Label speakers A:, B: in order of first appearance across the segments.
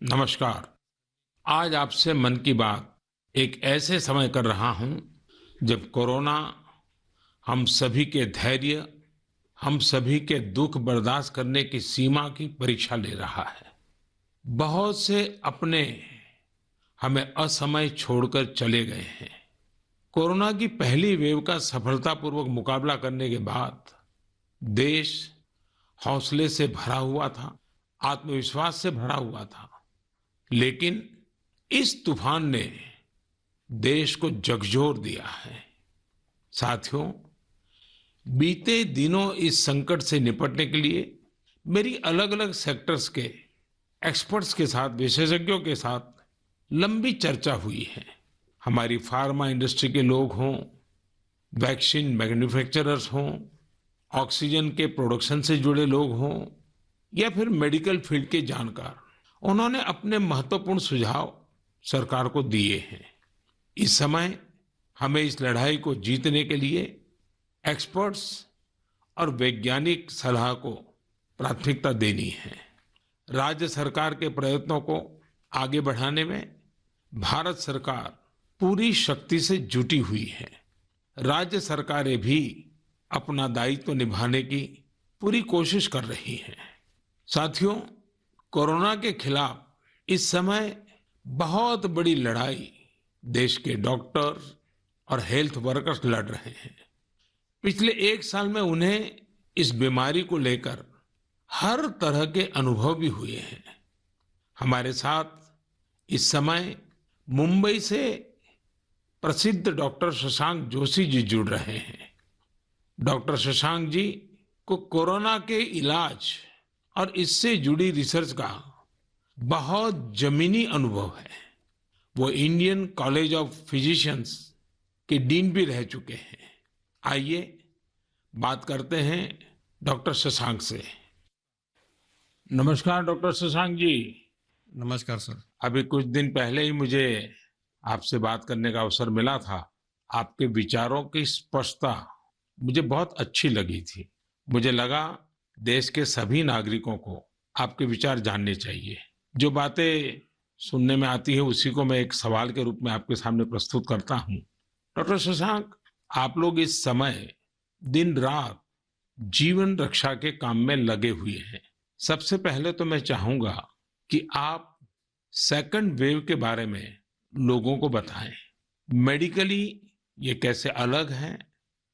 A: नमस्कार। आज आपसे मन की बात एक ऐसे समय कर रहा हूं जब कोरोना हम सभी के धैर्य, हम सभी के दुख बर्दाश्त करने की सीमा की परीक्षा ले रहा है। बहुत से अपने हमें असमय छोड़कर चले गए हैं। कोरोना की पहली वेव का सफलतापूर्वक मुकाबला करने के बाद देश हौसले से भरा हुआ था, आत्मविश्वास से भरा हुआ था। लेकिन इस तूफान ने देश को झकझोर दिया है। साथियों, बीते दिनों इस संकट से निपटने के लिए मेरी अलग अलग सेक्टर्स के एक्सपर्ट्स के साथ, विशेषज्ञों के साथ लंबी चर्चा हुई है। हमारी फार्मा इंडस्ट्री के लोग हों, वैक्सीन मैन्युफैक्चरर्स हों, ऑक्सीजन के प्रोडक्शन से जुड़े लोग हों या फिर मेडिकल फील्ड के जानकार, उन्होंने अपने महत्वपूर्ण सुझाव सरकार को दिए हैं। इस समय हमें इस लड़ाई को जीतने के लिए एक्सपर्ट्स और वैज्ञानिक सलाह को प्राथमिकता देनी है। राज्य सरकार के प्रयत्नों को आगे बढ़ाने में भारत सरकार पूरी शक्ति से जुटी हुई है। राज्य सरकारें भी अपना दायित्व निभाने की पूरी कोशिश कर रही हैं। साथियों, कोरोना के खिलाफ इस समय बहुत बड़ी लड़ाई देश के डॉक्टर और हेल्थ वर्कर्स लड़ रहे हैं। पिछले एक साल में उन्हें इस बीमारी को लेकर हर तरह के अनुभव भी हुए हैं। हमारे साथ इस समय मुंबई से प्रसिद्ध डॉक्टर शशांक जोशी जी जुड़ रहे हैं। डॉक्टर शशांक जी को कोरोना के इलाज और इससे जुड़ी रिसर्च का बहुत जमीनी अनुभव है। वो इंडियन कॉलेज ऑफ फिजिशियंस के डीन भी रह चुके हैं। आइए बात करते हैं डॉक्टर शशांक से। नमस्कार डॉक्टर शशांक जी।
B: नमस्कार सर।
A: अभी कुछ दिन पहले ही मुझे आपसे बात करने का अवसर मिला था। आपके विचारों की स्पष्टता मुझे बहुत अच्छी लगी थी। मुझे लगा देश के सभी नागरिकों को आपके विचार जानने चाहिए। जो बातें सुनने में आती है उसी को मैं एक सवाल के रूप में आपके सामने प्रस्तुत करता हूं। डॉक्टर शशांक, आप लोग इस समय दिन रात जीवन रक्षा के काम में लगे हुए हैं। सबसे पहले तो मैं चाहूंगा कि आप सेकंड वेव के बारे में लोगों को बताएं। मेडिकली ये कैसे अलग है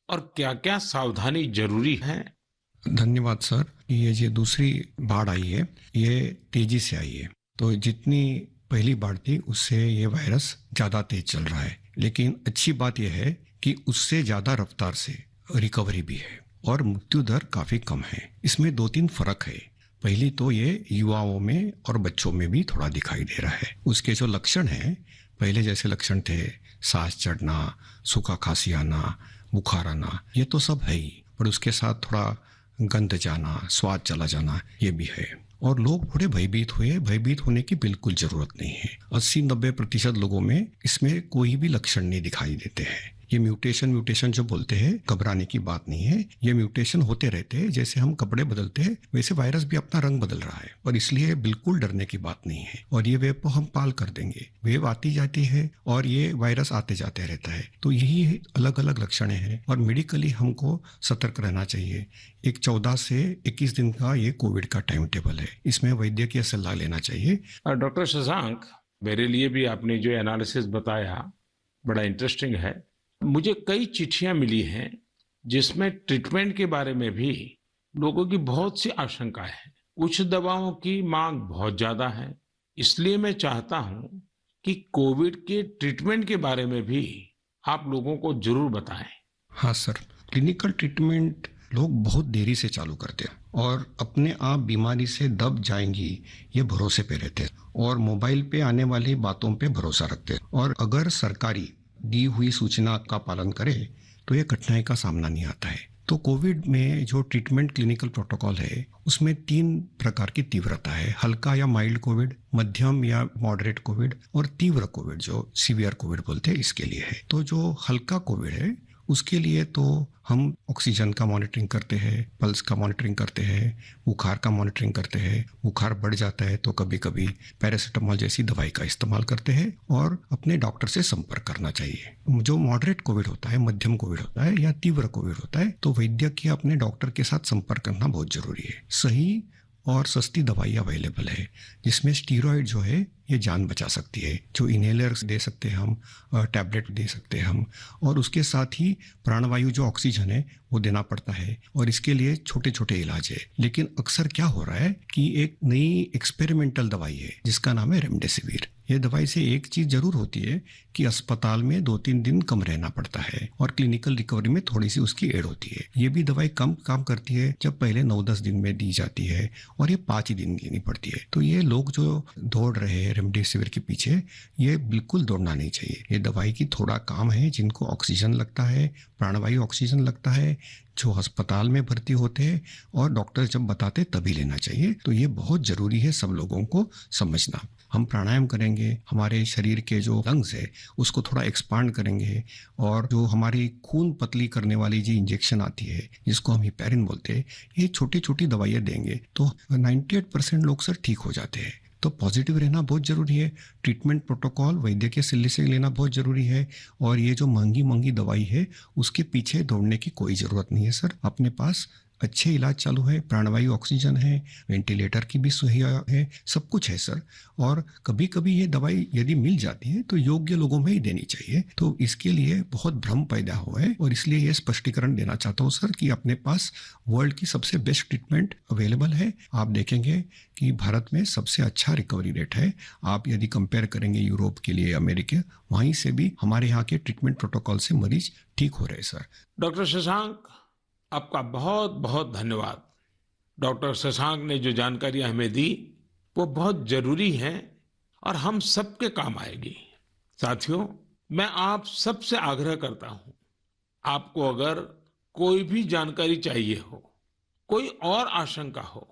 A: और क्या-क्या सावधानी जरूरी है।
B: धन्यवाद सर। ये जो दूसरी बाढ़ आई है ये तेजी से आई है। तो जितनी पहली बाढ़ थी उससे ये वायरस ज़्यादा तेज चल रहा है, लेकिन अच्छी बात यह है कि उससे ज़्यादा रफ्तार से रिकवरी भी है और मृत्यु दर काफ़ी कम है। इसमें दो तीन फर्क है। पहली तो ये युवाओं में और बच्चों में भी थोड़ा दिखाई दे रहा है। उसके जो लक्षण हैं, पहले जैसे लक्षण थे, सांस चढ़ना, सूखा खांसी आना, बुखार आना, ये तो सब है ही, पर उसके साथ थोड़ा गंध जाना, स्वाद चला जाना, ये भी है। और लोग थोड़े भयभीत हुए। भयभीत होने की बिल्कुल जरूरत नहीं है। 80-90% लोगों में इसमें कोई भी लक्षण नहीं दिखाई देते हैं। ये म्यूटेशन जो बोलते हैं, घबराने की बात नहीं है। ये म्यूटेशन होते रहते हैं। जैसे हम कपड़े बदलते हैं वैसे वायरस भी अपना रंग बदल रहा है, और इसलिए बिल्कुल डरने की बात नहीं है। और ये वेव को हम पाल कर देंगे। वेव आती जाती है और ये वायरस आते जाते रहता है। तो यही अलग अलग लक्षण हैं और मेडिकली हमको सतर्क रहना चाहिए। एक 14 से 21 दिन का ये कोविड का टाइम टेबल है। इसमें वैद्यकीय सलाह लेना चाहिए।
A: डॉक्टर शशांक, मेरे लिए भी आपने जो एनालिसिस बताया बड़ा इंटरेस्टिंग है। मुझे कई चिट्ठियां मिली हैं जिसमें ट्रीटमेंट के बारे में भी लोगों की बहुत सी आशंकाएं हैं। कुछ दवाओं की मांग बहुत ज्यादा है। इसलिए मैं चाहता हूं कि कोविड के ट्रीटमेंट के बारे में भी आप लोगों को जरूर बताएं।
B: हाँ सर, क्लिनिकल ट्रीटमेंट लोग बहुत देरी से चालू करते हैं और अपने आप बीमारी से दब जाएंगी ये भरोसे पे रहते हैं और मोबाइल पे आने वाली बातों पे भरोसा रखते हैं। और अगर सरकारी दी हुई सूचना का पालन करे तो ये कठिनाई का सामना नहीं आता है। तो कोविड में जो ट्रीटमेंट क्लिनिकल प्रोटोकॉल है उसमें 3 प्रकार की तीव्रता है। हल्का या माइल्ड कोविड, मध्यम या मॉडरेट कोविड और तीव्र कोविड जो सीवियर कोविड बोलते हैं, इसके लिए है। तो जो हल्का कोविड है उसके लिए तो हम ऑक्सीजन का मॉनिटरिंग करते हैं, पल्स का मॉनिटरिंग करते हैं, बुखार का मॉनिटरिंग करते हैं। बुखार बढ़ जाता है तो कभी कभी पैरासीटामोल जैसी दवाई का इस्तेमाल करते हैं और अपने डॉक्टर से संपर्क करना चाहिए। जो मॉडरेट कोविड होता है, मध्यम कोविड होता है या तीव्र कोविड होता है तो वैद्य के अपने डॉक्टर के साथ संपर्क करना बहुत जरूरी है। सही और सस्ती दवाई अवेलेबल है जिसमें स्टीरॉयड जो है ये जान बचा सकती है, जो इनहेलर्स दे सकते हैं हम, टैबलेट दे सकते हैं हम, और उसके साथ ही प्राणवायु जो ऑक्सीजन है वो देना पड़ता है और इसके लिए छोटे छोटे इलाज है। लेकिन अक्सर क्या हो रहा है कि एक नई एक्सपेरिमेंटल दवाई है जिसका नाम है रेमडेसिविर। ये दवाई से एक चीज जरूर होती है कि अस्पताल में 2-3 दिन कम रहना पड़ता है और क्लिनिकल रिकवरी में थोड़ी सी उसकी एड होती है। ये भी दवाई कम काम करती है जब पहले 9-10 दिन में दी जाती है और ये 5 ही दिन लेनी पड़ती है। तो ये लोग जो दौड़ रहे हैं रेमडेसिविर के पीछे, ये बिल्कुल दौड़ना नहीं चाहिए। ये दवाई की थोड़ा काम है, जिनको ऑक्सीजन लगता है, प्राणवायु ऑक्सीजन लगता है, जो अस्पताल में भर्ती होते हैं और डॉक्टर जब बताते तभी लेना चाहिए। तो ये बहुत जरूरी है सब लोगों को समझना। हम प्राणायाम करेंगे, हमारे शरीर के जो लंग्स है उसको थोड़ा एक्सपांड करेंगे और जो हमारी खून पतली करने वाली जो इंजेक्शन आती है जिसको हम हिपैरिन बोलते हैं, ये छोटी छोटी दवाइयाँ देंगे तो 98% लोग सर ठीक हो जाते हैं। तो पॉजिटिव रहना बहुत जरूरी है। ट्रीटमेंट प्रोटोकॉल वैद्य के सलाह से लेना बहुत जरूरी है और ये जो महंगी महंगी दवाई है उसके पीछे दौड़ने की कोई जरूरत नहीं है सर। अपने पास अच्छे इलाज चालू है, प्राणवायु ऑक्सीजन है, वेंटिलेटर की भी सुविधा है, सब कुछ है सर। और कभी कभी ये दवाई यदि मिल जाती है तो योग्य लोगों में ही देनी चाहिए। तो इसके लिए बहुत भ्रम पैदा हुआ है और इसलिए ये स्पष्टीकरण देना चाहता हूँ सर कि अपने पास वर्ल्ड की सबसे बेस्ट ट्रीटमेंट अवेलेबल है। आप देखेंगे कि भारत में सबसे अच्छा रिकवरी रेट है। आप यदि कंपेयर करेंगे यूरोप के लिए, अमेरिका, वहीं से भी हमारे यहाँ के ट्रीटमेंट प्रोटोकॉल से मरीज ठीक हो रहे हैं सर।
A: डॉक्टर शशांक, आपका बहुत बहुत धन्यवाद। डॉक्टर शशांक ने जो जानकारियां हमें दी वो बहुत जरूरी हैं और हम सबके काम आएगी। साथियों, मैं आप सबसे आग्रह करता हूं, आपको अगर कोई भी जानकारी चाहिए हो, कोई और आशंका हो,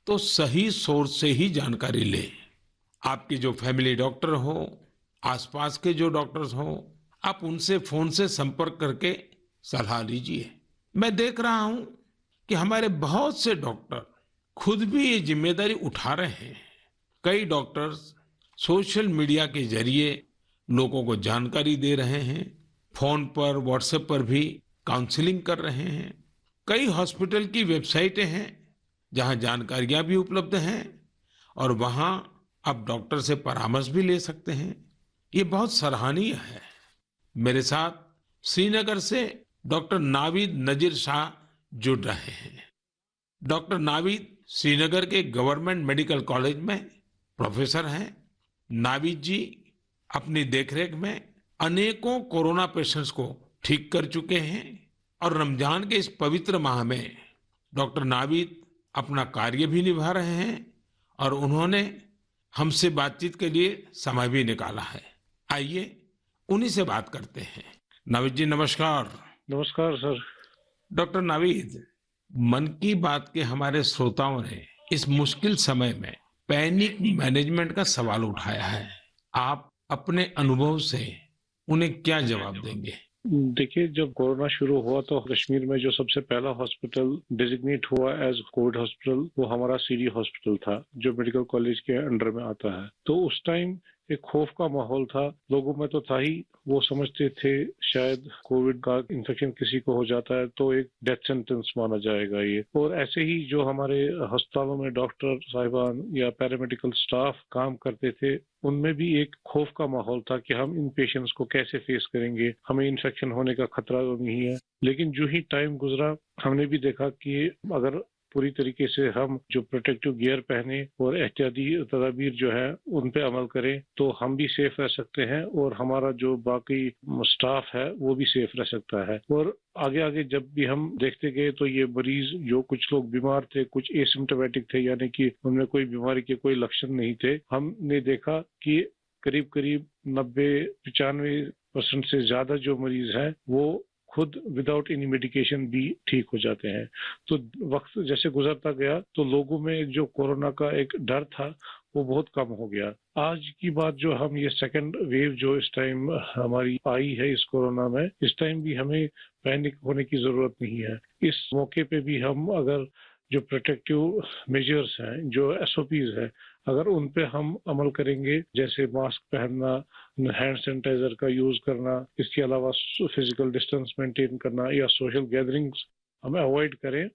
A: तो सही सोर्स से ही जानकारी लें। आपके जो फैमिली डॉक्टर हो, आसपास के जो डॉक्टर्स हो, आप उनसे फोन से संपर्क करके सलाह लीजिए। मैं देख रहा हूं कि हमारे बहुत से डॉक्टर खुद भी ये जिम्मेदारी उठा रहे हैं। कई डॉक्टर्स सोशल मीडिया के जरिए लोगों को जानकारी दे रहे हैं, फोन पर, व्हाट्सएप पर भी काउंसलिंग कर रहे हैं। कई हॉस्पिटल की वेबसाइटें हैं जहां जानकारियां भी उपलब्ध हैं और वहां आप डॉक्टर से परामर्श भी ले सकते हैं। ये बहुत सराहनीय है। मेरे साथ श्रीनगर से डॉक्टर नावीद नजीर शाह जुड़ रहे हैं। डॉक्टर नावीद श्रीनगर के गवर्नमेंट मेडिकल कॉलेज में प्रोफेसर हैं। नावीद जी अपनी देखरेख में अनेकों कोरोना पेशेंट्स को ठीक कर चुके हैं और रमजान के इस पवित्र माह में डॉक्टर नावीद अपना कार्य भी निभा रहे हैं और उन्होंने हमसे बातचीत के लिए समय भी निकाला है। आइए उन्हीं से बात करते हैं। नावीद जी, नमस्कार।
C: नमस्कार सर।
A: डॉक्टर नावीद, मन की बात के हमारे श्रोताओं ने इस मुश्किल समय में पैनिक मैनेजमेंट का सवाल उठाया है। आप अपने अनुभव से उन्हें क्या जवाब देंगे?
C: देखिए, जब कोरोना शुरू हुआ तो कश्मीर में जो सबसे पहला हॉस्पिटल डिजिग्नेट हुआ एज कोविड हॉस्पिटल वो हमारा सीडी हॉस्पिटल था जो मेडिकल कॉलेज के अंडर में आता है। तो उस टाइम एक खौफ का माहौल था, लोगों में तो था ही। वो समझते थे शायद कोविड का इन्फेक्शन किसी को हो जाता है तो एक डेथ सेंटेंस माना जाएगा ये। और ऐसे ही जो हमारे अस्पतालों में डॉक्टर साहिबान या पैरामेडिकल स्टाफ काम करते थे उनमें भी एक खौफ का माहौल था कि हम इन पेशेंट्स को कैसे फेस करेंगे, हमें इन्फेक्शन होने का खतरा तो नहीं है। लेकिन जो ही टाइम गुजरा हमने भी देखा कि अगर पूरी तरीके से हम जो प्रोटेक्टिव गियर पहने और एहतियाती तदाबीर जो है उन पे अमल करें तो हम भी सेफ रह सकते हैं और हमारा जो बाकी स्टाफ है वो भी सेफ रह सकता है। और आगे आगे जब भी हम देखते गए तो ये मरीज जो कुछ लोग बीमार थे, कुछ एसिम्प्टोमेटिक थे, यानी कि उनमें कोई बीमारी के कोई लक्षण नहीं थे, हमने देखा कि करीब करीब 90-95% से ज्यादा जो मरीज हैं वो खुद विदाउट एनी मेडिकेशन भी ठीक हो जाते हैं। तो वक्त जैसे गुजरता गया तो लोगों में जो कोरोना का एक डर था वो बहुत कम हो गया। आज की बात जो हम ये सेकंड वेव जो इस टाइम हमारी आई है इस कोरोना में, इस टाइम भी हमें पैनिक होने की जरूरत नहीं है। इस मौके पे भी हम अगर जो प्रोटेक्टिव मेजर्स हैं, जो एसओपीज है, अगर उन पे हम अमल करेंगे, जैसे मास्क पहनना, हैंड सैनिटाइजर का यूज करना, इसके अलावा फिजिकल डिस्टेंस मेंटेन करना या सोशल गैदरिंग्स हम अवॉइड करें,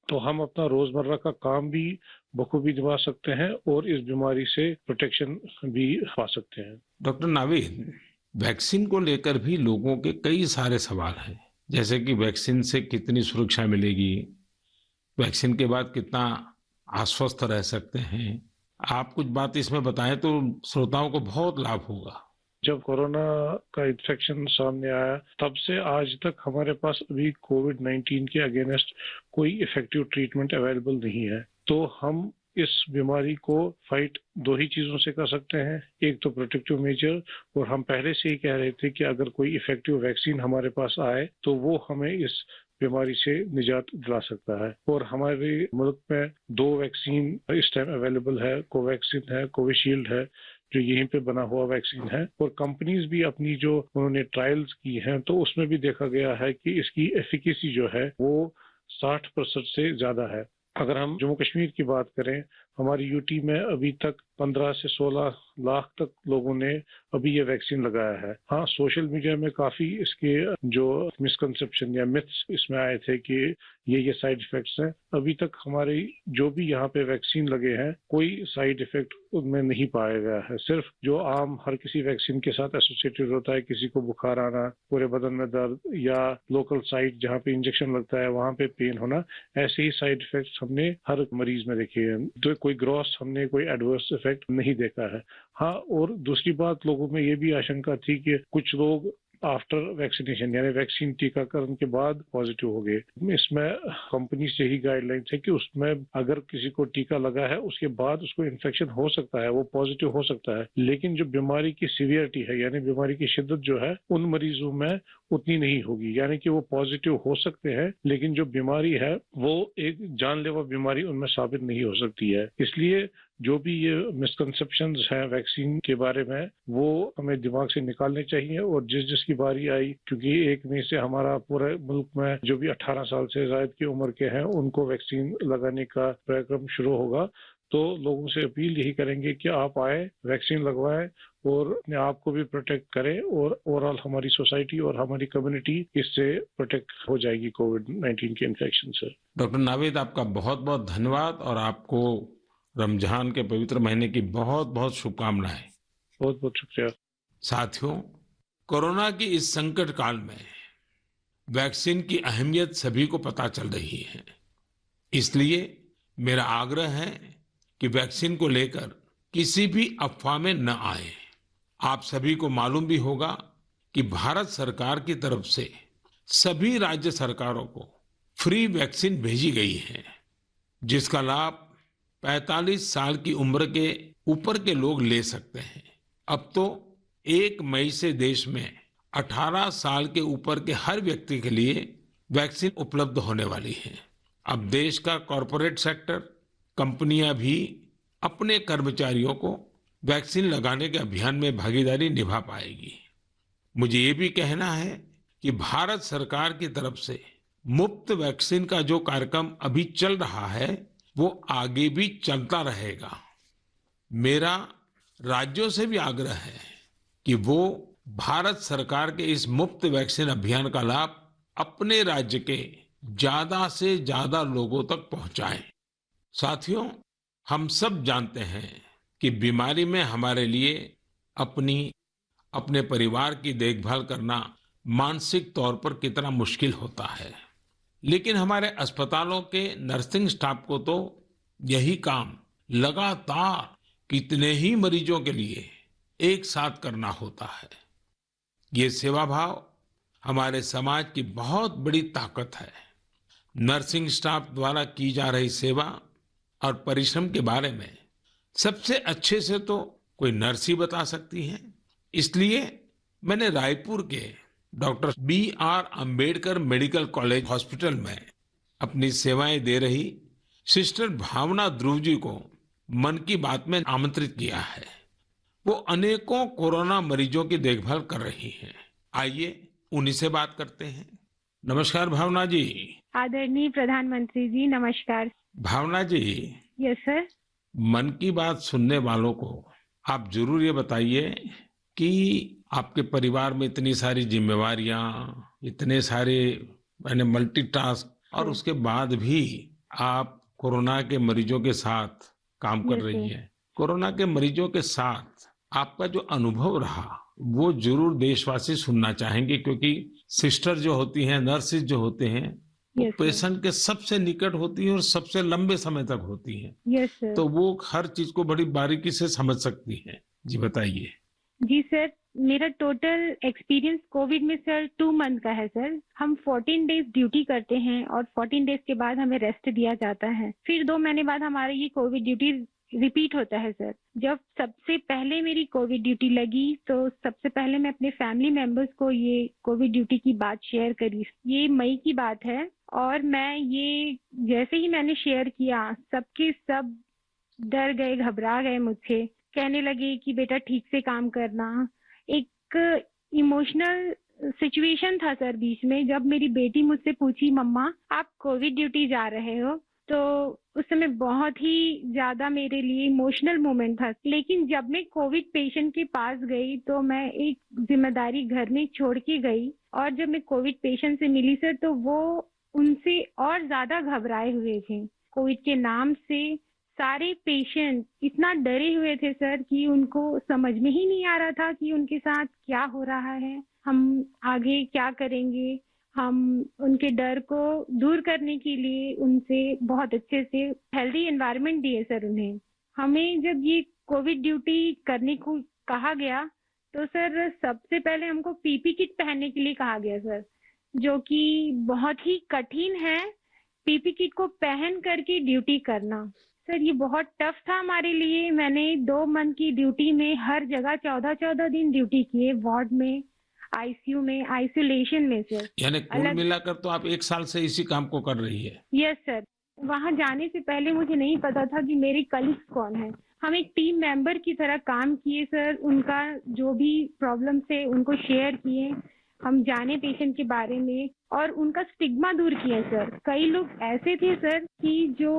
C: तो हम अपना रोजमर्रा का काम भी बखूबी निभा सकते हैं और इस बीमारी से प्रोटेक्शन भी पा सकते हैं।
A: डॉक्टर नावीद, वैक्सीन को लेकर भी लोगों के कई सारे सवाल हैं, जैसे कि वैक्सीन से कितनी सुरक्षा मिलेगी, वैक्सीन के बाद कितना आश्वस्त रह सकते हैं। आप कुछ बात इसमें बताएं तो श्रोताओं को बहुत लाभ होगा।
C: जब कोरोना का इन्फेक्शन सामने आया, तब से आज तक हमारे पास अभी कोविड-19 के अगेंस्ट कोई इफेक्टिव ट्रीटमेंट अवेलेबल नहीं है। तो हम इस बीमारी को फाइट दो ही चीजों से कर सकते हैं, एक तो प्रोटेक्टिव मेजर, और हम पहले से ही कह रहे थे कि अगर कोई इफेक्टिव वैक्सीन हमारे पास आए तो वो हमें इस बीमारी से निजात दिला सकता है। और हमारे मुल्क में 2 वैक्सीन इस टाइम अवेलेबल है, कोवैक्सीन है, कोविशील्ड है, जो यहीं पे बना हुआ वैक्सीन है। और कंपनीज भी अपनी जो उन्होंने ट्रायल्स की हैं, तो उसमें भी देखा गया है कि इसकी एफिकेसी जो है वो 60% से ज्यादा है। अगर हम जम्मू कश्मीर की बात करें, हमारी यूटी में अभी तक 15 से 16 लाख तक लोगों ने अभी ये वैक्सीन लगाया है। हाँ, सोशल मीडिया में काफी इसके जो मिसकंसेप्शन या मिथ्स इसमें आए थे कि ये साइड इफेक्ट्स हैं। अभी तक हमारे जो भी यहाँ पे वैक्सीन लगे हैं, कोई साइड इफेक्ट उनमें नहीं पाया गया है। सिर्फ जो आम हर किसी वैक्सीन के साथ एसोसिएटेड होता है, किसी को बुखार आना, पूरे बदन में दर्द, या लोकल साइट जहाँ पे इंजेक्शन लगता है वहाँ पे पेन होना, ऐसे ही साइड इफेक्ट्स हमने हर मरीज में देखे हैं। तो कोई ग्रॉस हमने कोई एडवर्स इफेक्ट नहीं देखा है। हाँ, और दूसरी बात, लोगों में ये भी आशंका थी कि कुछ लोग आफ्टर वैक्सीनेशन यानी वैक्सीन टीकाकरण के बाद पॉजिटिव हो गए। इसमें कंपनी से ही गाइडलाइन है कि उसमें अगर किसी को टीका लगा है उसके बाद उसको इन्फेक्शन हो सकता है, वो पॉजिटिव हो सकता है, लेकिन जो बीमारी की सीवियरिटी है यानी बीमारी की शिद्दत जो है उन मरीजों में उतनी नहीं होगी। यानी कि वो पॉजिटिव हो सकते हैं, लेकिन जो बीमारी है वो एक जानलेवा बीमारी उनमें साबित नहीं हो सकती है। इसलिए जो भी ये मिसकंसेप्शंस हैं वैक्सीन के बारे में, वो हमें दिमाग से निकालने चाहिए। और जिसकी बारी आई, क्योंकि 1 मई से हमारा पूरे मुल्क में जो भी 18 साल से ज्यादा की उम्र के हैं उनको वैक्सीन लगाने का कार्यक्रम शुरू होगा, तो लोगों से अपील यही करेंगे कि आप आए, वैक्सीन लगवाएं और अपने आप को भी प्रोटेक्ट करें, और ओवरऑल हमारी सोसाइटी और हमारी कम्युनिटी इससे प्रोटेक्ट हो जाएगी कोविड-19 के इन्फेक्शन से।
A: डॉक्टर नावीद, आपका बहुत बहुत धन्यवाद और आपको रमजान के पवित्र महीने की बहुत बहुत शुभकामनाएं।
C: बहुत बहुत शुक्रिया।
A: साथियों, कोरोना की इस संकट काल में वैक्सीन की अहमियत सभी को पता चल रही है। इसलिए मेरा आग्रह है कि वैक्सीन को लेकर किसी भी अफवाह में न आए। आप सभी को मालूम भी होगा कि भारत सरकार की तरफ से सभी राज्य सरकारों को फ्री वैक्सीन भेजी गई है, जिसका लाभ 45 साल की उम्र के ऊपर के लोग ले सकते हैं। अब तो 1 मई से देश में 18 साल के ऊपर के हर व्यक्ति के लिए वैक्सीन उपलब्ध होने वाली है। अब देश का कॉरपोरेट सेक्टर, कंपनियां भी अपने कर्मचारियों को वैक्सीन लगाने के अभियान में भागीदारी निभा पाएगी। मुझे ये भी कहना है कि भारत सरकार की तरफ से मुफ्त वैक्सीन का जो कार्यक्रम अभी चल रहा है वो आगे भी चलता रहेगा। मेरा राज्यों से भी आग्रह है कि वो भारत सरकार के इस मुफ्त वैक्सीन अभियान का लाभ अपने राज्य के ज्यादा से ज्यादा लोगों तक पहुंचाएं। साथियों, हम सब जानते हैं कि बीमारी में हमारे लिए अपने परिवार की देखभाल करना मानसिक तौर पर कितना मुश्किल होता है, लेकिन हमारे अस्पतालों के नर्सिंग स्टाफ को तो यही काम लगातार कितने ही मरीजों के लिए एक साथ करना होता है। ये सेवा भाव हमारे समाज की बहुत बड़ी ताकत है। नर्सिंग स्टाफ द्वारा की जा रही सेवा और परिश्रम के बारे में सबसे अच्छे से तो कोई नर्स ही बता सकती है। इसलिए मैंने रायपुर के doctor BR Ambedkar medical college hospital में अपनी सेवाएं दे रही सिस्टर भावना ध्रुव जी को मन की बात में आमंत्रित किया है। वो अनेकों कोरोना मरीजों की देखभाल कर रही हैं। आइए उन्हीं से बात करते हैं। नमस्कार भावना जी।
D: आदरणीय प्रधानमंत्री जी, नमस्कार।
A: भावना जी,
D: यस सर।
A: मन की बात सुनने वालों को आप जरूर ये बताइए कि आपके परिवार में इतनी सारी जिम्मेवारियां, इतने सारे मैंने मल्टीटास्क, और उसके बाद भी आप कोरोना के मरीजों के साथ काम कर
D: यस
A: रही
D: सर।
A: हैं। कोरोना के मरीजों के साथ आपका जो अनुभव रहा वो जरूर देशवासी सुनना चाहेंगे, क्योंकि सिस्टर जो होती हैं, नर्सिस जो होते हैं, वो
D: यस सर।
A: पेशेंट के सबसे निकट होती हैं और सबसे लंबे समय तक होती हैं।
D: Yes sir.
A: तो वो हर चीज को बड़ी बारीकी से समझ सकती हैं। जी बताइए।
D: जी सर, मेरा टोटल एक्सपीरियंस कोविड में सर 2 मंथ का है सर। हम 14 डेज ड्यूटी करते हैं और 14 डेज के बाद हमें रेस्ट दिया जाता है। फिर 2 महीने बाद हमारा ये कोविड ड्यूटी रिपीट होता है सर। जब सबसे पहले मेरी कोविड ड्यूटी लगी तो सबसे पहले मैं अपने फैमिली मेंबर्स को ये कोविड ड्यूटी की बात शेयर करी। ये मई की बात है और मैं ये जैसे ही मैंने शेयर किया, सबके सब डर गए, घबरा गए मुझसे। कहने लगे कि बेटा ठीक से काम करना। एक इमोशनल सिचुएशन था सर बीच में, जब मेरी बेटी मुझसे पूछी, मम्मा आप कोविड ड्यूटी जा रहे हो, तो उस समय बहुत ही ज्यादा मेरे लिए इमोशनल मोमेंट था। लेकिन जब मैं कोविड पेशेंट के पास गई तो मैं एक जिम्मेदारी घर में छोड़ के गई, और जब मैं कोविड पेशेंट से मिली सर तो वो उनसे और ज्यादा घबराए हुए थे। कोविड के नाम से सारे पेशेंट इतना डरे हुए थे सर कि उनको समझ में ही नहीं आ रहा था कि उनके साथ क्या हो रहा है, हम आगे क्या करेंगे। हम उनके डर को दूर करने के लिए उनसे बहुत अच्छे से हेल्दी एनवायरनमेंट दिए सर उन्हें। हमें जब ये कोविड ड्यूटी करने को कहा गया तो सर सबसे पहले हमको पीपी किट पहनने के लिए कहा गया सर, जो कि बहुत ही कठिन है। पीपी किट को पहन करके ड्यूटी करना सर, ये बहुत टफ था हमारे लिए। मैंने 2 मंथ की ड्यूटी में हर जगह 14-14 दिन ड्यूटी किए, वार्ड में, आईसीयू में, आइसोलेशन में सर।
A: यानी कुल मिलाकर तो आप 1 साल से इसी काम को कर रही है।
D: Yes sir. वहाँ जाने से पहले मुझे नहीं पता था कि मेरे कलीग्स कौन है। हम एक टीम मेंबर की तरह काम किए सर। उनका जो भी प्रॉब्लम थे उनको शेयर किए, हम जाने पेशेंट के बारे में और उनका स्टिग्मा दूर किया सर। कई लोग ऐसे थे सर कि जो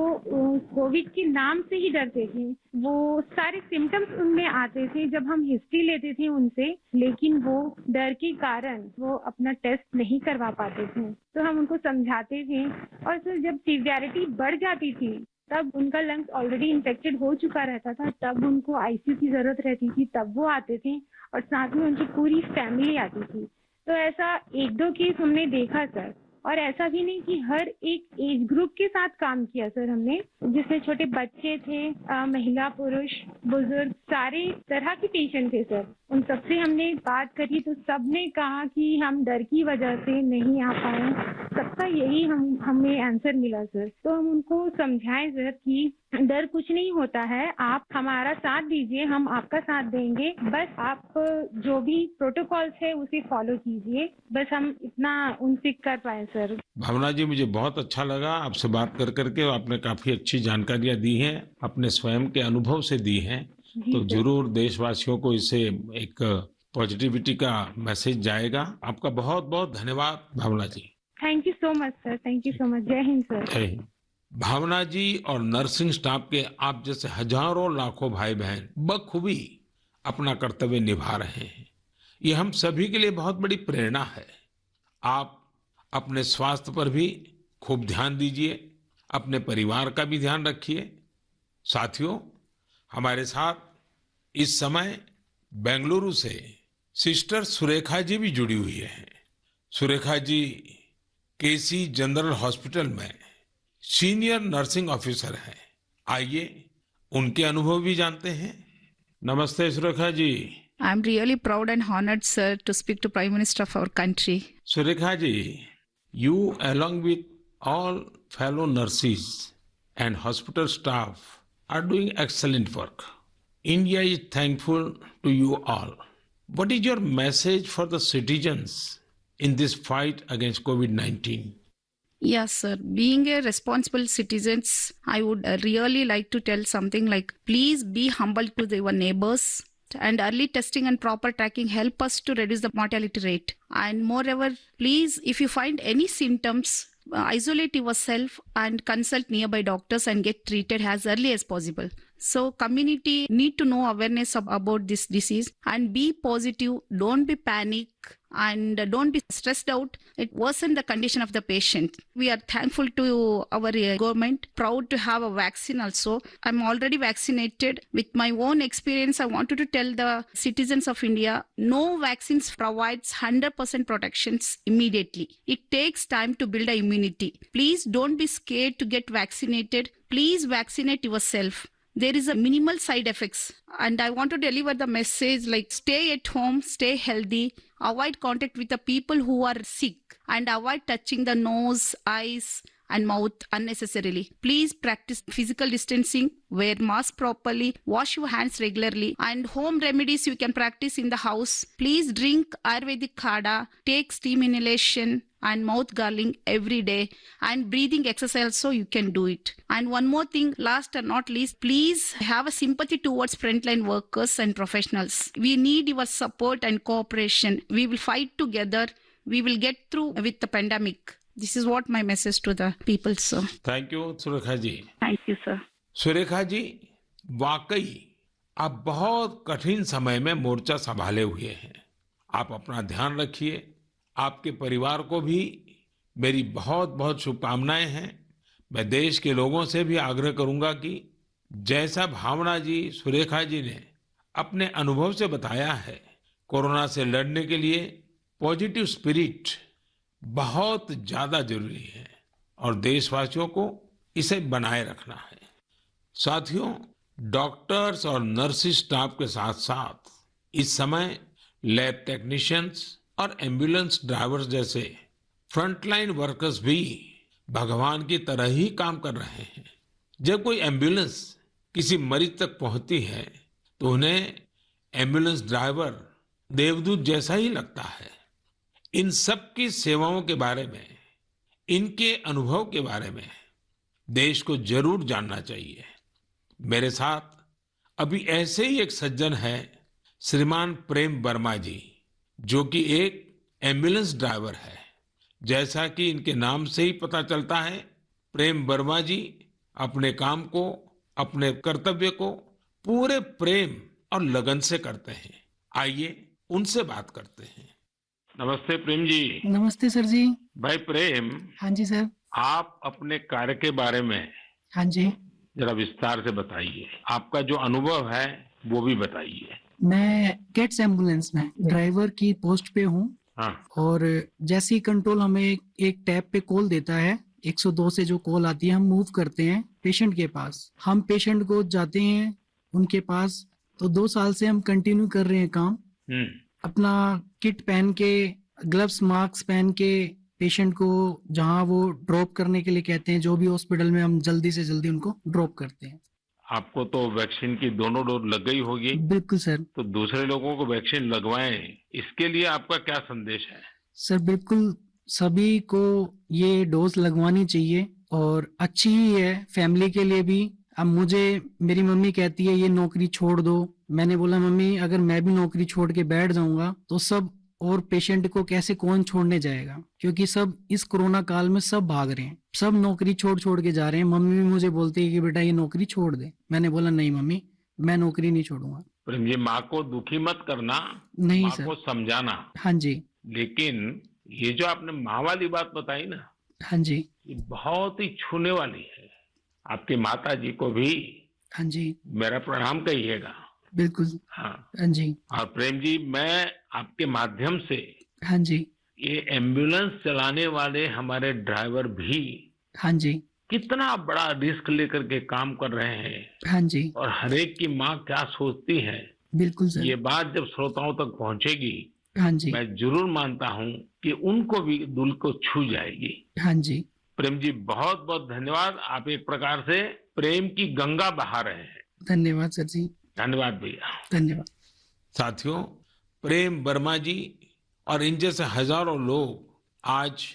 D: कोविड के नाम से ही डरते थे। वो सारे सिम्टम्स उनमें आते थे जब हम हिस्ट्री लेते थे उनसे, लेकिन वो डर के कारण वो अपना टेस्ट नहीं करवा पाते थे। तो हम उनको समझाते थे, और सर जब सीवियरिटी बढ़ जाती थी तब उनका लंग्स ऑलरेडी इन्फेक्टेड हो चुका रहता था, तब उनको आईसीयू की जरूरत रहती थी, तब वो आते थे और साथ में उनकी पूरी फैमिली आती थी। तो ऐसा 1-2 केस हमने देखा सर, और ऐसा भी नहीं कि हर एक एज ग्रुप के साथ काम किया सर हमने, जिसमें छोटे बच्चे थे, महिला, पुरुष, बुजुर्ग, सारे तरह के पेशेंट थे सर। उन सबसे हमने बात करी तो सबने कहा कि हम डर की वजह से नहीं आ पाए। सबका यही हमें आंसर मिला सर। तो हम उनको समझाएं सर कि डर कुछ नहीं होता है, आप हमारा साथ दीजिए, हम आपका साथ देंगे, बस आप जो भी प्रोटोकॉल्स है उसे फॉलो कीजिए। बस हम इतना उनसे कर पाए सर।
A: भावना जी, मुझे बहुत अच्छा लगा आपसे बात कर करके। आपने काफी अच्छी जानकारियां दी हैं, अपने स्वयं के अनुभव से दी हैं। तो जरूर देशवासियों को इससे एक पॉजिटिविटी का मैसेज जाएगा। आपका बहुत बहुत धन्यवाद Bhavana ji.
D: Thank you so much sir. Thank you so much. जय हिंद सर।
A: जय हिंद। भावना जी और नर्सिंग स्टाफ के आप जैसे हजारों लाखों भाई बहन बखूबी अपना कर्तव्य निभा रहे हैं। ये हम सभी के लिए बहुत बड़ी प्रेरणा है। आप अपने स्वास्थ्य पर भी खूब ध्यान दीजिए, अपने परिवार का भी ध्यान रखिए। साथियों, हमारे साथ इस समय बेंगलुरु से सिस्टर सुरेखा जी भी जुड़ी हुई है। सुरेखा जी केसी जनरल हॉस्पिटल में सीनियर नर्सिंग ऑफिसर है। आइए उनके अनुभव भी जानते हैं। नमस्ते Surekha ji.
E: I'm really proud and honored, sir, to speak to Prime Minister of our country.
A: Surekha ji, you along with all fellow nurses and hospital staff are doing excellent work. India is thankful to you all. What is your message for the citizens in this fight against COVID-19?
E: Yes, sir. Being a responsible citizens, I would really like to tell something like, please be humble to your neighbors. And early testing and proper tracking help us to reduce the mortality rate. And moreover, please, if you find any symptoms, isolate yourself and consult nearby doctors and get treated as early as possible. So community need to know awareness about this disease and be positive. Don't be panic and don't be stressed out. It worsen the condition of the patient. We are thankful to our government, proud to have a vaccine also. I'm already vaccinated. With my own experience, I wanted to tell the citizens of India, no vaccines provides 100% protections immediately. It takes time to build a immunity. Please don't be scared to get vaccinated. Please vaccinate yourself. There is a minimal side effects, and I want to deliver the message like, stay at home, stay healthy, avoid contact with the people who are sick, and avoid touching the nose, eyes and mouth unnecessarily. Please practice physical distancing, wear mask properly, wash your hands regularly, and home remedies you can practice in the house. Please drink Ayurvedic Kada, take steam inhalation and mouth gargling every day, and breathing exercise so you can do it. And one more thing, last and not least, please have a sympathy towards frontline workers and professionals. We need your support and cooperation. We will fight together. We will get through with the pandemic. This is what my message to the people, sir.
A: Thank you Surekha ji.
E: Thank you, sir.
A: Surekha ji, वाकई आप बहुत कठिन समय में मोर्चा संभाले हुए हैं। आप अपना ध्यान रखिए। आपके परिवार को भी मेरी बहुत बहुत शुभकामनाएं हैं। मैं देश के लोगों से भी आग्रह करूंगा कि जैसा भावना जी, सुरेखा जी ने अपने अनुभव से बताया है, कोरोना से लड़ने के लिए पॉजिटिव स्पिरिट बहुत ज्यादा जरूरी है और देशवासियों को इसे बनाए रखना है। साथियों, डॉक्टर्स और नर्सिंग स्टाफ के साथ साथ इस समय लैब टेक्नीशियंस और एम्बुलेंस ड्राइवर्स जैसे फ्रंटलाइन वर्कर्स भी भगवान की तरह ही काम कर रहे हैं। जब कोई एम्बुलेंस किसी मरीज तक पहुंचती है तो उन्हें एम्बुलेंस ड्राइवर देवदूत जैसा ही लगता है। इन सब की सेवाओं के बारे में, इनके अनुभव के बारे में देश को जरूर जानना चाहिए। मेरे साथ अभी ऐसे ही एक सज्जन है, श्रीमान प्रेम वर्मा जी, जो कि एक एम्बुलेंस ड्राइवर है। जैसा कि इनके नाम से ही पता चलता है, प्रेम वर्मा जी अपने काम को, अपने कर्तव्य को पूरे प्रेम और लगन से करते हैं। आइए उनसे बात करते हैं। नमस्ते प्रेम जी।
F: नमस्ते सर जी।
A: भाई प्रेम,
F: हाँ जी सर।
A: आप अपने कार्य के बारे में
F: हाँ जी।
A: जरा विस्तार से बताइए। आपका जो अनुभव है वो भी बताइए।
F: मैं कैट्स एम्बुलेंस में ड्राइवर की पोस्ट पे हूँ।
A: हाँ।
F: और जैसे ही कंट्रोल हमें एक टैब पे कॉल देता है, 102 से जो कॉल आती है, हम मूव करते हैं पेशेंट के पास। हम पेशेंट को जाते हैं उनके पास। तो 2 साल से हम कंटिन्यू कर रहे हैं काम। अपना किट पहन के, ग्लव्स, मास्क पहन के पेशेंट को जहाँ वो ड्रॉप करने के लिए कहते हैं, जो भी हॉस्पिटल में, हम जल्दी से जल्दी उनको ड्रॉप करते हैं।
A: आपको तो वैक्सीन की दोनों डोज लग गई होगी।
F: बिल्कुल सर।
A: तो दूसरे लोगों को वैक्सीन लगवाएं, इसके लिए आपका क्या संदेश है?
F: सर बिल्कुल, सभी को ये डोज लगवानी चाहिए और अच्छी ही है फैमिली के लिए भी। अब मुझे मेरी मम्मी कहती है ये नौकरी छोड़ दो। मैंने बोला मम्मी, अगर मैं भी नौकरी छोड़ के बैठ जाऊंगा तो सब और पेशेंट को कैसे कौन छोड़ने जाएगा, क्योंकि सब इस कोरोना काल में सब भाग रहे हैं, सब नौकरी छोड़ छोड़ के जा रहे हैं। मम्मी भी मुझे बोलती है कि बेटा ये नौकरी छोड़ दे। मैंने बोला नहीं मम्मी, मैं नौकरी नहीं छोड़ूंगा।
A: प्रेम जी, माँ को दुखी मत करना,
F: नहीं
A: माँ
F: सर।
A: को समझाना।
F: हाँ जी।
A: लेकिन ये जो आपने माँ वाली बात बताई ना,
F: हाँ जी।
A: ये बहुत ही छूने वाली है। आपकी माता जी को भी
F: हाँ जी।
A: मेरा प्रणाम कहिएगा।
F: बिल्कुल।
A: हाँ।
F: हाँ जी।
A: और प्रेम जी, मैं आपके माध्यम से
F: हाँ जी।
A: ये एम्बुलेंस चलाने वाले हमारे ड्राइवर भी
F: हाँ जी।
A: कितना बड़ा रिस्क लेकर के काम कर रहे हैं,
F: हाँ जी।
A: और हर एक की माँ क्या सोचती है,
F: बिल्कुल सर।
A: ये बात जब श्रोताओं तक पहुंचेगी,
F: हाँ जी।
A: मैं जरूर मानता हूँ कि उनको भी दिल को छू जाएगी।
F: हाँ जी।
A: प्रेम जी, बहुत बहुत धन्यवाद। आप एक प्रकार से प्रेम की गंगा बहा रहे हैं।
F: धन्यवाद सर जी।
A: धन्यवाद भैया।
F: धन्यवाद।
A: साथियों, प्रेम वर्मा जी और इन जैसे हजारों लोग आज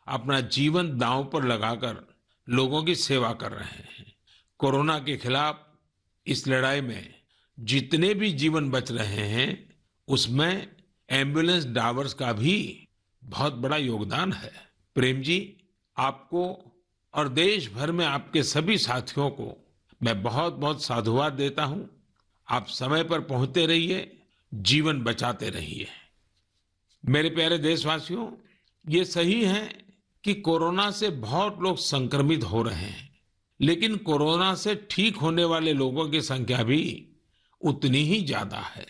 A: अपना जीवन दांव पर लगाकर लोगों की सेवा कर रहे हैं। कोरोना के खिलाफ इस लड़ाई में जितने भी जीवन बच रहे हैं, उसमें एम्बुलेंस ड्राइवर्स का भी बहुत बड़ा योगदान है। प्रेम जी, आपको और देश भर में आपके सभी साथियों को मैं बहुत बहुत साधुवाद देता हूं। आप समय पर पहुंचते रहिए, जीवन बचाते रहिए। मेरे प्यारे देशवासियों, ये सही है कि कोरोना से बहुत लोग संक्रमित हो रहे हैं, लेकिन कोरोना से ठीक होने वाले लोगों की संख्या भी उतनी ही ज्यादा है।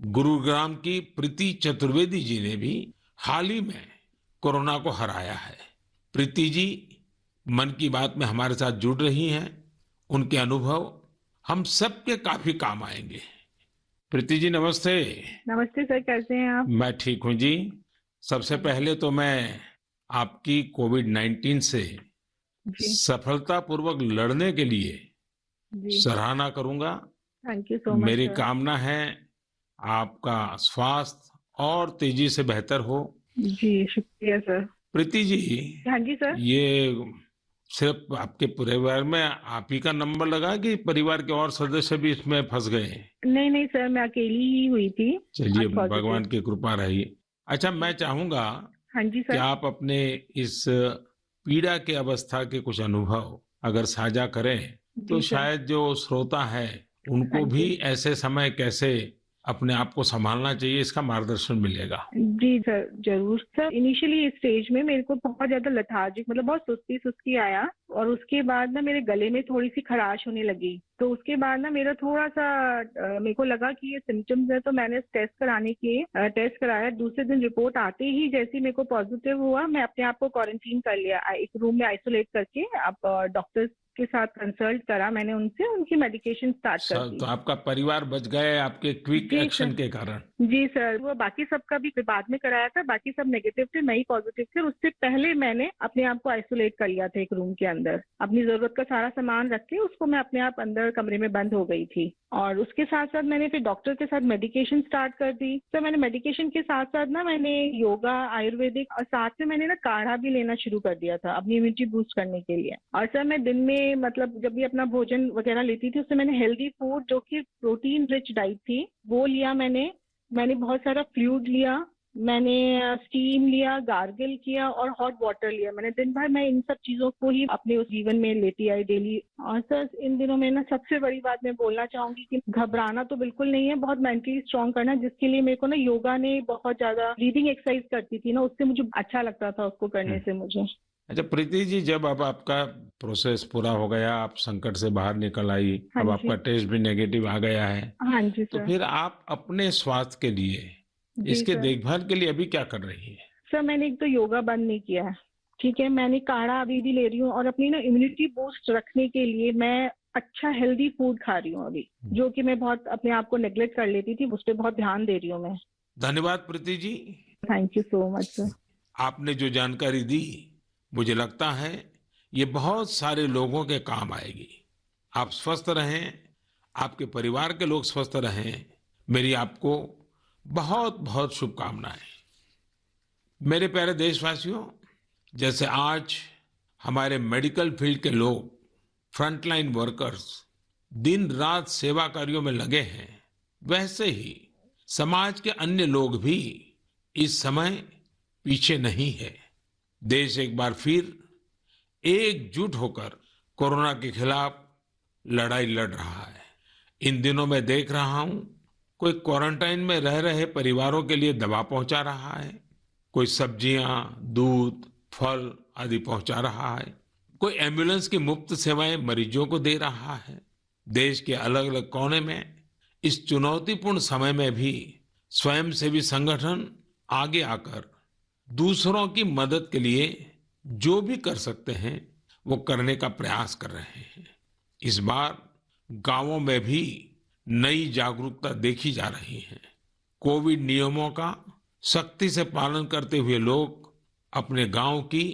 A: गुरुग्राम की प्रीति चतुर्वेदी जी ने भी हाल ही में कोरोना को हराया है। प्रीति जी मन की बात में हमारे साथ जुड़ रही हैं। उनके अनुभव हम सबके काफी काम आएंगे। प्रीति जी नमस्ते।
D: नमस्ते सर, कैसे हैं आप?
A: मैं ठीक हूं जी। सबसे पहले तो मैं आपकी कोविड-19 से
D: जी
A: सफलतापूर्वक लड़ने के लिए
D: जी,
A: सराहना करूंगा।
D: थैंक यू सो मच
A: मेरी
D: सर।
A: कामना है आपका स्वास्थ्य और तेजी से बेहतर हो।
D: जी शुक्रिया सर।
A: प्रीति जी,
D: हाँ जी सर।
A: ये सिर्फ आपके परिवार में आप ही का नंबर लगा कि परिवार के और सदस्य भी इसमें फंस गए?
D: नहीं नहीं सर, मैं अकेली ही हुई थी।
A: चलिए,
D: आज पॉजिटिव।
A: भगवान की कृपा रही। अच्छा, मैं चाहूंगा
D: हाँ जी
A: कि
D: सर।
A: आप अपने इस पीड़ा के अवस्था के कुछ अनुभव अगर साझा करें, तो
D: जी सर।
A: शायद जो श्रोता है उनको
D: हाँ
A: भी
D: जी।
A: ऐसे समय कैसे अपने आप को संभालना चाहिए, इसका मार्गदर्शन मिलेगा।
D: जी सर, जरूर सर। इनिशियली इस स्टेज में मेरे को बहुत ज्यादा लेथार्जिक, मतलब बहुत सुस्ती सुस्ती आया, और उसके बाद ना मेरे गले में थोड़ी सी खराश होने लगी। तो उसके बाद ना मेरा थोड़ा सा मेरे को लगा कि ये सिम्टम्स है, तो मैंने टेस्ट कराने के टेस्ट कराया। दूसरे दिन रिपोर्ट आते ही जैसे मेरे को पॉजिटिव हुआ, मैं अपने आप को क्वारंटीन कर लिया, एक रूम में आइसोलेट करके। अब डॉक्टर्स के साथ कंसल्ट करा मैंने उनसे, उनकी मेडिकेशन स्टार्ट कर दी।
A: तो आपका परिवार बच गए आपके क्विक
D: जी
A: एक्शन
D: सर।
A: के कारण।
D: जी सर, वो बाकी सबका भी बाद में कराया था, बाकी सब नेगेटिव थे, मैं ही पॉजिटिव थे। और उससे पहले मैंने अपने आप को आइसोलेट कर लिया था एक रूम के अंदर। अपनी जरूरत का सारा सामान रख के उसको मैं अपने आप अंदर कमरे में बंद हो गई थी। और उसके साथ साथ मैंने फिर डॉक्टर के साथ मेडिकेशन स्टार्ट कर दी। तो मैंने मेडिकेशन के साथ साथ ना मैंने योगा, आयुर्वेदिक, और साथ में मैंने ना काढ़ा भी लेना शुरू कर दिया था अपनी इम्यूनिटी बूस्ट करने के लिए। और सर मैं दिन में, मतलब जब भी अपना भोजन वगैरह लेती थी, उससे मैंने हेल्दी फूड जो कि प्रोटीन रिच डाइट थी वो लिया। मैंने बहुत सारा फ्लूइड लिया, मैंने स्टीम लिया, गार्गल किया और हॉट वाटर लिया। मैंने दिन भर मैं इन सब चीजों को ही अपने उस जीवन में लेती आई डेली। और सर इन दिनों में ना सबसे बड़ी बात मैं बोलना चाहूंगी कि घबराना तो बिल्कुल नहीं है, बहुत मेंटली स्ट्रांग करना, जिसके लिए मेरे को ना योगा ने बहुत ज्यादा, ब्रीदिंग एक्सरसाइज करती थी ना, उससे मुझे अच्छा लगता था उसको करने से मुझे।
A: अच्छा प्रीति जी, जब अब आपका प्रोसेस पूरा हो गया, आप संकट से बाहर निकल आई,
D: हाँ
A: अब
D: जी।
A: आपका टेस्ट भी नेगेटिव आ गया है,
D: हाँ जी
A: तो
D: सर।
A: फिर आप अपने स्वास्थ्य के लिए,
D: जी
A: इसके
D: सर।
A: देखभाल के लिए अभी क्या कर रही है?
D: सर मैंने एक तो योगा बंद नहीं किया है, ठीक है। मैंने काढ़ा अभी भी ले रही हूँ, और अपनी ना इम्यूनिटी बूस्ट रखने के लिए मैं अच्छा हेल्दी फूड खा रही हूँ अभी, जो कि मैं बहुत अपने आप को नेग्लेक्ट कर लेती थी, उस पर बहुत ध्यान दे रही हूँ मैं।
A: धन्यवाद Preeti ji.
D: Thank you so much sir.
A: आपने जो जानकारी दी, मुझे लगता है ये बहुत सारे लोगों के काम आएगी। आप स्वस्थ रहें, आपके परिवार के लोग स्वस्थ रहें, मेरी आपको बहुत बहुत शुभकामनाएं। मेरे प्यारे देशवासियों, जैसे आज हमारे मेडिकल फील्ड के लोग, फ्रंटलाइन वर्कर्स, दिन रात सेवा कार्यों में लगे हैं, वैसे ही समाज के अन्य लोग भी इस समय पीछे नहीं है। देश एक बार फिर एकजुट होकर कोरोना के खिलाफ लड़ाई लड़ रहा है। इन दिनों मैं देख रहा हूं, कोई क्वारंटाइन में रह रहे परिवारों के लिए दवा पहुंचा रहा है, कोई सब्जियां, दूध, फल आदि पहुंचा रहा है, कोई एम्बुलेंस की मुफ्त सेवाएं मरीजों को दे रहा है। देश के अलग अलग कोने में इस चुनौतीपूर्ण समय में भी स्वयंसेवी संगठन आगे आकर दूसरों की मदद के लिए जो भी कर सकते हैं वो करने का प्रयास कर रहे हैं। इस बार गांवों में भी नई जागरूकता देखी जा रही है। कोविड नियमों का सख्ती से पालन करते हुए लोग अपने गांव की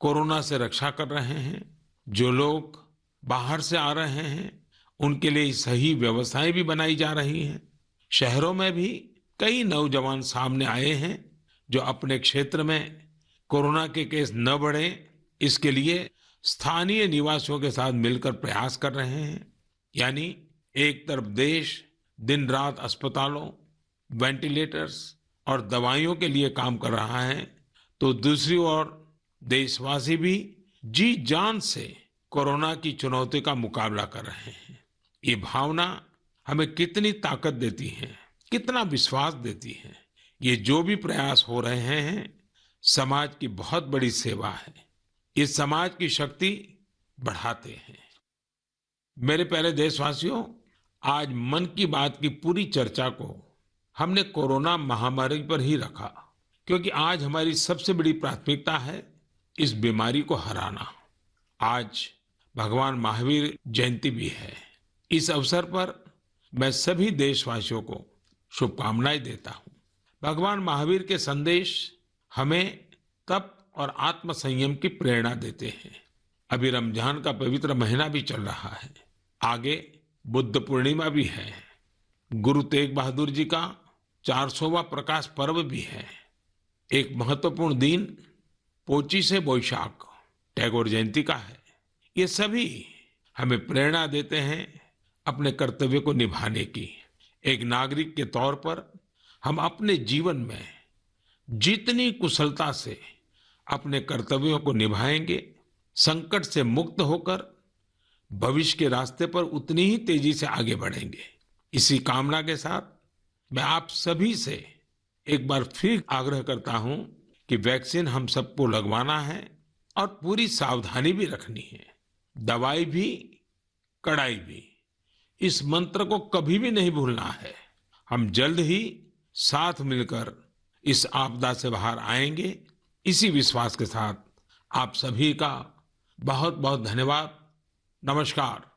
A: कोरोना से रक्षा कर रहे हैं। जो लोग बाहर से आ रहे हैं उनके लिए सही व्यवस्थाएं भी बनाई जा रही हैं। शहरों में भी कई नौजवान सामने आए हैं जो अपने क्षेत्र में कोरोना के केस न बढ़े, इसके लिए स्थानीय निवासियों के साथ मिलकर प्रयास कर रहे हैं। यानी एक तरफ देश दिन रात अस्पतालों, वेंटिलेटर्स और दवाइयों के लिए काम कर रहा है, तो दूसरी ओर देशवासी भी जी जान से कोरोना की चुनौती का मुकाबला कर रहे हैं। ये भावना हमें कितनी ताकत देती है, कितना विश्वास देती है। ये जो भी प्रयास हो रहे हैं, समाज की बहुत बड़ी सेवा है। ये समाज की शक्ति बढ़ाते हैं। मेरे प्यारे देशवासियों, आज मन की बात की पूरी चर्चा को हमने कोरोना महामारी पर ही रखा, क्योंकि आज हमारी सबसे बड़ी प्राथमिकता है इस बीमारी को हराना। आज भगवान महावीर जयंती भी है। इस अवसर पर मैं सभी देशवासियों को शुभकामनाएं देता हूं। भगवान महावीर के संदेश हमें तप और आत्म संयम की प्रेरणा देते हैं। अभी रमजान का पवित्र महीना भी चल रहा है, आगे बुद्ध पूर्णिमा भी है, गुरु तेग बहादुर जी का 400वां प्रकाश पर्व भी है। एक महत्वपूर्ण दिन पोचिशे बोईशाख टैगोर जयंती का है। ये सभी हमें प्रेरणा देते हैं अपने कर्तव्य को निभाने की। एक नागरिक के तौर पर हम अपने जीवन में जितनी कुशलता से अपने कर्तव्यों को निभाएंगे, संकट से मुक्त होकर भविष्य के रास्ते पर उतनी ही तेजी से आगे बढ़ेंगे। इसी कामना के साथ मैं आप सभी से एक बार फिर आग्रह करता हूं कि वैक्सीन हम सबको लगवाना है और पूरी सावधानी भी रखनी है। दवाई भी, कड़ाई भी, इस मंत्र को कभी भी नहीं भूलना है। हम जल्द ही साथ मिलकर इस आपदा से बाहर आएंगे। इसी विश्वास के साथ आप सभी का बहुत बहुत धन्यवाद। नमस्कार।